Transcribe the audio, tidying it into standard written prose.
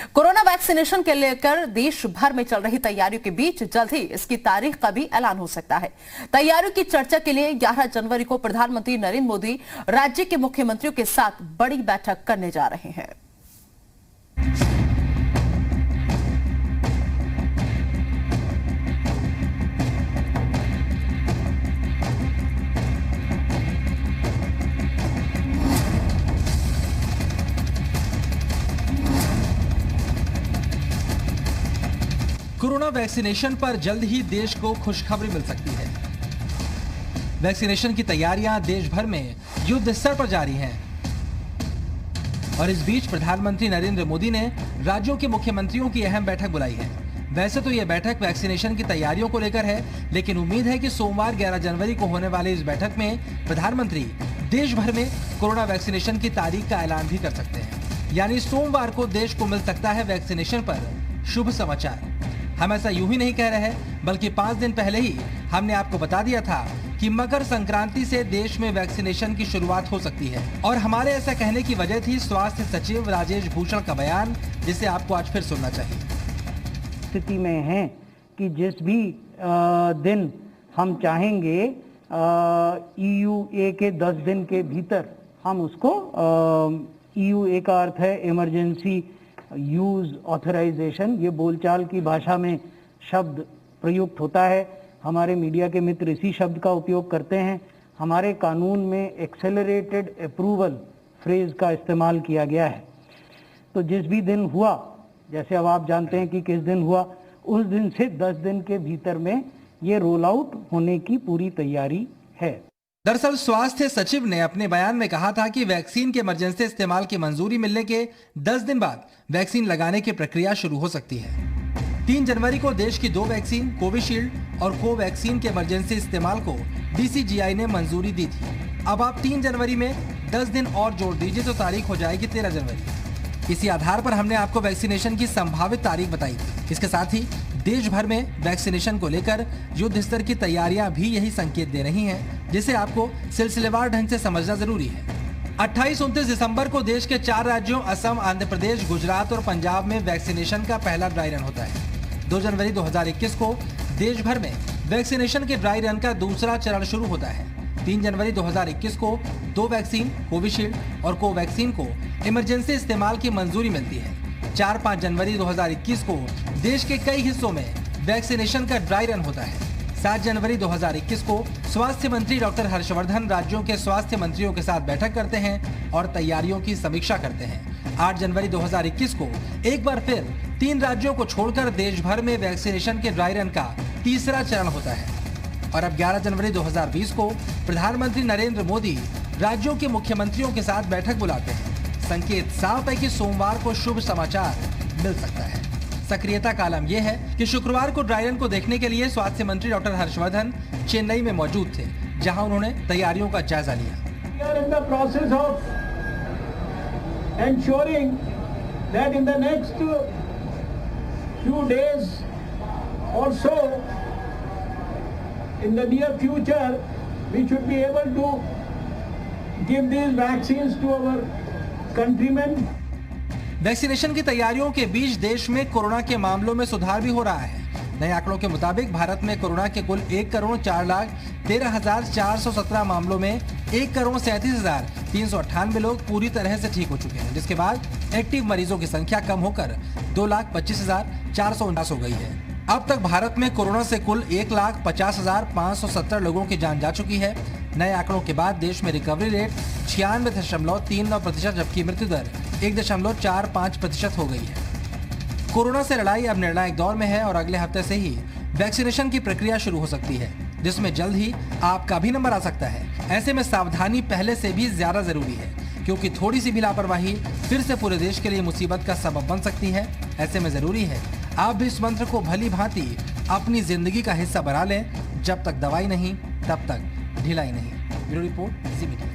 Corona vaccination के लेकर देश भर में चल रही तैयारियों के बीच जल्द ही इसकी तारीख का भी ऐलान हो सकता है। तैयारियों की चर्चा के लिए 11 जनवरी को प्रधानमंत्री नरेंद्र मोदी राज्य के मुख्यमंत्रियों के साथ बड़ी बैठक करने जा रहे हैं। कोरोना वैक्सीनेशन पर जल्द ही देश को खुशखबरी मिल सकती है। वैक्सीनेशन की तैयारियां देश भर में युद्ध स्तर पर जारी हैं। और इस बीच प्रधानमंत्री नरेंद्र मोदी ने राज्यों के मुख्यमंत्रियों की अहम बैठक बुलाई है। वैसे तो यह बैठक वैक्सीनेशन की तैयारियों को लेकर है, लेकिन उम्मीद है कि सोमवार 11 जनवरी को होने वाली इस बैठक में प्रधानमंत्री देश भर में कोरोना वैक्सीनेशन की तारीख का ऐलान भी कर सकते हैं। यानी सोमवार को देश को मिल सकता है वैक्सीनेशन पर शुभ समाचार। हम ऐसा यूं ही नहीं कह रहे हैं, बल्कि 5 दिन पहले ही हमने आपको बता दिया था कि मकर संक्रांति से देश में वैक्सीनेशन की शुरुआत हो सकती है। और हमारे ऐसा कहने की वजह थी स्वास्थ्य सचिव राजेश भूषण का बयान, जिसे आपको आज फिर सुनना चाहिए। स्थिति में है कि जिस भी दिन हम चाहेंगे EUA के 10 दिन के भीतर हम उसको EUA का अर्थ है इमरजेंसी यूज ऑथराइजेशन, ये बोलचाल की भाषा में शब्द प्रयुक्त होता है। हमारे मीडिया के मित्र इसी शब्द का उपयोग करते हैं। हमारे कानून में एक्सेलरेटेड अप्रूवल फ्रेज का इस्तेमाल किया गया है। तो जिस भी दिन हुआ, जैसे अब आप जानते हैं कि किस दिन हुआ, उस दिन से 10 दिन के भीतर में ये रोल आउट होने की पूरी तैयारी है। दरअसल स्वास्थ्य सचिव ने अपने बयान में कहा था कि वैक्सीन के इमरजेंसी इस्तेमाल की मंजूरी मिलने के 10 दिन बाद वैक्सीन लगाने की प्रक्रिया शुरू हो सकती है। 3 जनवरी को देश की 2 वैक्सीन कोविशील्ड और कोवैक्सीन के इमरजेंसी इस्तेमाल को DCGI ने मंजूरी दी थी। अब आप 3 जनवरी में 10 दिन और जोड़ दीजिए तो तारीख हो जाएगी 13 जनवरी। इसी आधार पर हमने आपको वैक्सीनेशन की संभावित तारीख बताई थी। इसके साथ ही देश भर में वैक्सीनेशन को लेकर युद्ध स्तर की तैयारियां भी यही संकेत दे रही हैं, जिसे आपको सिलसिलेवार ढंग से समझना जरूरी है। 28-29 दिसंबर को देश के 4 राज्यों असम, आंध्र प्रदेश, गुजरात और पंजाब में वैक्सीनेशन का पहला ड्राई रन होता है। 2 जनवरी 2021 को देश भर में वैक्सीनेशन के ड्राई रन का दूसरा चरण शुरू होता है। 3 जनवरी 2021 को 2 वैक्सीन कोविशील्ड और कोवैक्सीन को इमरजेंसी इस्तेमाल की मंजूरी मिलती है। 4-5 जनवरी 2021 को देश के कई हिस्सों में वैक्सीनेशन का ड्राई रन होता है। 7 जनवरी 2021 को स्वास्थ्य मंत्री डॉक्टर हर्षवर्धन राज्यों के स्वास्थ्य मंत्रियों के साथ बैठक करते हैं और तैयारियों की समीक्षा करते हैं। 8 जनवरी 2021 को एक बार फिर 3 राज्यों को छोड़कर देश भर में वैक्सीनेशन के ड्राई रन का तीसरा चरण होता है। और अब 11 जनवरी 2020 को प्रधानमंत्री नरेंद्र मोदी राज्यों के मुख्यमंत्रियों के साथ बैठक बुलाते हैं। संकेत साफ है कि सोमवार को शुभ समाचार मिल सकता है। सक्रियता का आलम यह है कि शुक्रवार को ड्राई रन को देखने के लिए स्वास्थ्य मंत्री डॉक्टर हर्षवर्धन चेन्नई में मौजूद थे, जहां उन्होंने तैयारियों का जायजा लिया। We are in the process of ensuring that in the next few days or so, in the near future, we should be able to give these vaccines to our countrymen. Vaccination की तैयारियों के बीच देश में corona के मामलों में सुधार भी हो रहा है। नए आंकड़ों के मुताबिक भारत में कोरोना के कुल 1,04,13,417 मामलों में 1,37,398 लोग पूरी तरह से ठीक हो चुके हैं, जिसके बाद एक्टिव मरीजों की संख्या कम होकर 2,25,449 हो गई है। अब तक भारत में कोरोना से कुल 1,50,570 लोगों की जान जा चुकी है। नए आंकड़ों के बाद देश में रिकवरी रेट 96.39%, जबकि मृत्यु दर 1.45% हो गई है। कोरोना से लड़ाई अब निर्णायक दौर में है और अगले हफ्ते से ही वैक्सीनेशन की प्रक्रिया शुरू हो सकती है, जिसमें जल्द ही आपका भी नंबर आ सकता है। ऐसे में सावधानी पहले से भी ज्यादा जरूरी है, क्योंकि थोड़ी सी भी लापरवाही फिर से पूरे देश के लिए मुसीबत का सबब बन सकती है। ऐसे में जरूरी है आप भी इस मंत्र को भली भांति अपनी जिंदगी का हिस्सा बना लें। जब तक दवाई नहीं, तब तक ढिलाई नहीं। ब्यूरो रिपोर्ट, जी मीडिया।